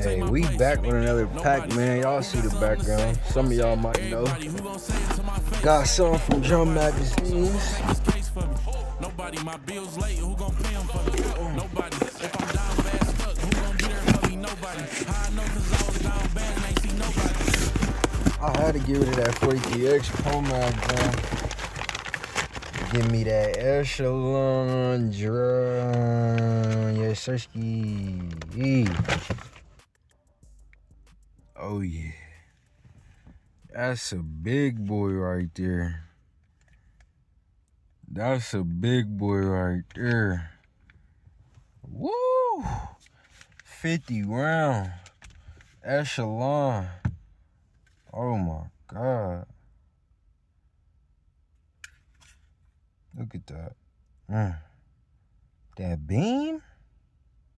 Hey, we back with another pack, man. Y'all see the background. Some of y'all might know. Got some from Jump Magazines. Nobody, my bills late, who gon' pay them for me? Nobody, if I'm down bad stuck, who gon' be there for me? Nobody, how I know cause I was down bad and ain't see nobody. I had to give it to that 43X Pro Mag, man. Give me that echelon drum. Yes, sirski. Oh, yeah. That's a big boy right there. That's a big boy right there. Woo! 50 round. Echelon. Oh my God. Look at that. That beam?